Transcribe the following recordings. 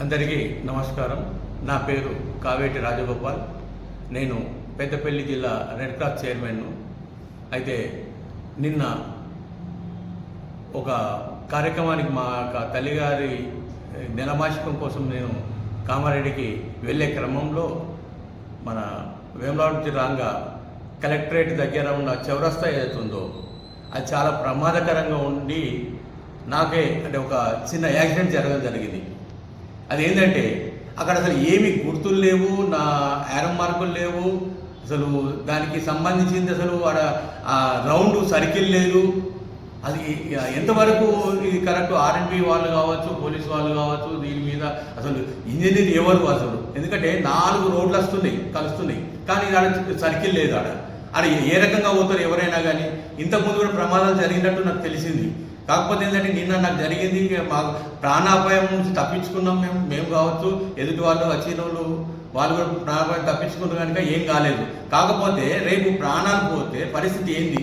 అందరికీ నమస్కారం. నా పేరు కావేటి రాజగోపాల్. నేను పెద్దపల్లి జిల్లా రెడ్ క్రాస్ చైర్మన్ను. అయితే నిన్న ఒక కార్యక్రమానికి మా తల్లిగారి నెలమాసికం కోసం నేను కామారెడ్డికి వెళ్ళే క్రమంలో మన వేములవాడ రాంగా కలెక్టరేట్ దగ్గర ఉన్న చౌరస్తా ఏదైతుందో అది చాలా ప్రమాదకరంగా ఉండి నాకే అంటే ఒక చిన్న యాక్సిడెంట్ జరగడం జరిగింది. అదేంటంటే అక్కడ అసలు ఏమి గుర్తులు లేవు, నా యారో మార్కులు లేవు, అసలు దానికి సంబంధించింది అసలు రౌండ్ సర్కిల్ లేదు. అది ఎంతవరకు ఇది కరెక్ట్ ఆర్ఎండ్బి వాళ్ళు కావచ్చు, పోలీసు వాళ్ళు కావచ్చు, దీని మీద అసలు ఇంజనీర్ ఎవరు అసలు, ఎందుకంటే 4 రోడ్లు కలుస్తున్నాయి కానీ ఆడ సర్కిల్ లేదు. ఆడ ఏ రకంగా పోతారు ఎవరైనా కానీ. ఇంతకుముందు కూడా ప్రమాదాలు జరిగినట్టు నాకు తెలిసింది. కాకపోతే ఏంటంటే నిన్న నాకు జరిగింది, మాకు ప్రాణాపాయం నుంచి తప్పించుకున్నాం మేము కావచ్చు, ఎదుటి వాళ్ళు వచ్చిన వాళ్ళు కూడా ప్రాణాపాయం తప్పించుకున్నారు కనుక ఏం కాలేదు. కాకపోతే రేపు ప్రాణాలు పోతే పరిస్థితి ఏంది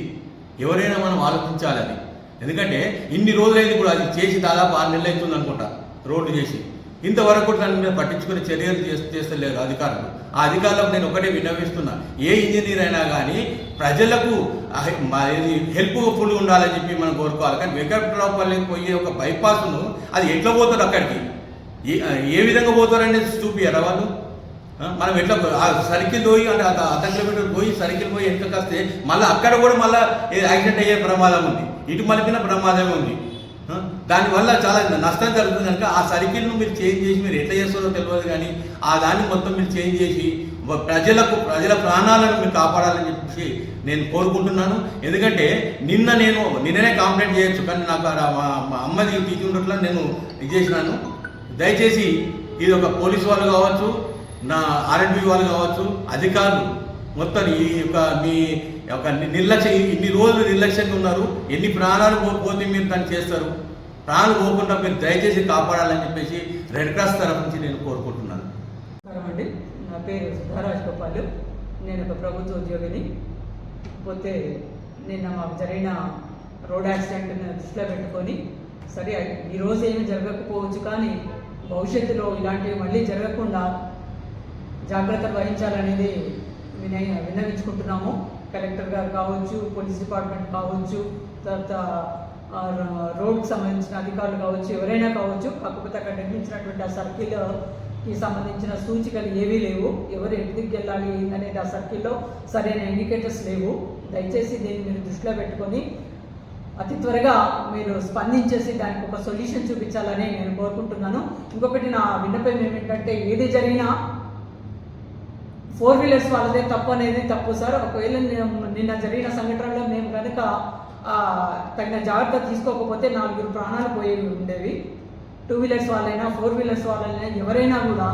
ఎవరైనా మనం ఆలోచించాలని. ఎందుకంటే ఇన్ని రోజులైంది కూడా అది చేసి దాదాపు 6 నెలలు అవుతుంది అనుకుంటా రోడ్డు చేసి. ఇంతవరకు దాని మీద పట్టించుకునే చర్యలు చేస్తలేరు అధికారులు. ఆ అధికారులకు నేను ఒకటే విన్నవిస్తున్నా, ఏ ఇంజనీర్ అయినా కానీ ప్రజలకు హెల్ప్ఫుల్గా ఉండాలని చెప్పి మనం కోరుకోవాలి. కానీ వెంకట్రావుపల్లికి పోయే ఒక బైపాస్ను అది ఎట్లా పోతారు, అక్కడికి ఏ విధంగా పోతారు అనేది చూపియారా వాళ్ళు. మనం ఎట్లా సర్కిల్ పోయి అంటే 1/2 కిలోమీటర్ పోయి సర్కిల్ పోయి వెనక వస్తే మళ్ళీ అక్కడ కూడా మళ్ళీ యాక్సిడెంట్ అయ్యే ప్రమాదం ఉంది, ఇటు మలిపిన ప్రమాదం ఉంది. దానివల్ల చాలా నష్టం జరుగుతుంది కనుక ఆ సర్కిల్ను మీరు చేంజ్ చేసి మీరు ఎట్లా చేస్తారో తెలియదు కానీ ఆ దాన్ని మొత్తం మీరు చేంజ్ చేసి ప్రజల ప్రాణాలను మీరు కాపాడాలని చెప్పి నేను కోరుకుంటున్నాను. ఎందుకంటే నిన్ననే కంప్లైంట్ చేయొచ్చు, కానీ నాకు మా అమ్మది తీసుకున్నట్లు నేను ఇది చేసినాను. దయచేసి ఇది ఒక పోలీసు వాళ్ళు కావచ్చు, నా ఆర్ఎండ్బి వాళ్ళు కావచ్చు, అధికారులు మొత్తం ఈ యొక్క మీ ఒక నిర్లక్ష్యం, ఇన్ని రోజులు నిర్లక్ష్యంగా ఉన్నారు. ఎన్ని ప్రాణాలు పోతే మీరు దాన్ని చేస్తారు. ప్రాణాలు పోకుండా మీరు దయచేసి కాపాడాలని చెప్పేసి రెడ్ క్రాస్ తరఫు నుంచి నేను కోరుకుంటున్నాను. అండి, నా పేరు రాజగోపాల్. నేను ఒక ప్రభుత్వ ఉద్యోగిని. పోతే నిన్న మాకు జరిగిన రోడ్ యాక్సిడెంట్ని దృష్టిలో పెట్టుకొని సరే ఈరోజు ఏమీ జరగకపోవచ్చు కానీ భవిష్యత్తులో ఇలాంటివి మళ్ళీ జరగకుండా జాగ్రత్తలు వహించాలనేది విన్నవించుకుంటున్నాము. కలెక్టర్ గారు కావచ్చు, పోలీస్ డిపార్ట్మెంట్ కావచ్చు, తర్వాత రోడ్కి సంబంధించిన అధికారులు కావచ్చు, ఎవరైనా కావచ్చు. కాకపోతే అక్కడ నిర్మించినటువంటి ఆ సర్కిల్కి సంబంధించిన సూచికలు ఏవీ లేవు. ఎవరు ఎటుదికి వెళ్ళాలి అనేది ఆ సర్కిల్లో సరైన ఇండికేటర్స్ లేవు. దయచేసి దీన్ని మీరు దృష్టిలో పెట్టుకొని అతి త్వరగా మీరు స్పందించేసి దానికి ఒక సొల్యూషన్ చూపించాలని నేను కోరుకుంటున్నాను. ఇంకొకటి నా విన్నపం ఏమిటంటే, ఏది జరిగినా 4 వీలర్స్ వాళ్ళదే తప్పు అనేది తప్పు సార్. ఒకవేళ నిన్న జరిగిన సంఘటనలో మేము కనుక తగిన జాగ్రత్త తీసుకోకపోతే 4 ప్రాణాలు పోయి ఉండేవి. 2 వీలర్స్ వాళ్ళైనా 4 వీలర్స్ వాళ్ళైనా ఎవరైనా కూడా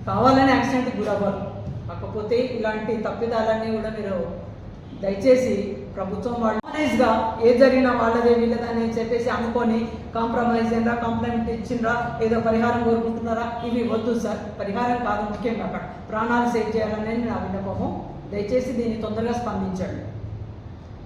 కావాలని యాక్సిడెంట్కి గురవ్వరు. కాకపోతే ఇలాంటి తప్పిదాలన్నీ కూడా మీరు దయచేసి ప్రభుత్వం వాళ్ళు గా ఏ జరిగినా వాళ్ళదే వీళ్ళదని చెప్పేసి అనుకొని కాంప్రమైజ్ అయినరా, కంప్లైంట్ ఇచ్చిండ్రా, ఏదో పరిహారం కోరుకుంటున్నారా, ఇవి వద్దు సార్. పరిహారం కాదు, ముఖ్యంగా అక్కడ ప్రాణాలు సేవ్ చేయాలనేది నా విన్నపము. దయచేసి దీన్ని తొందరగా స్పందించండి.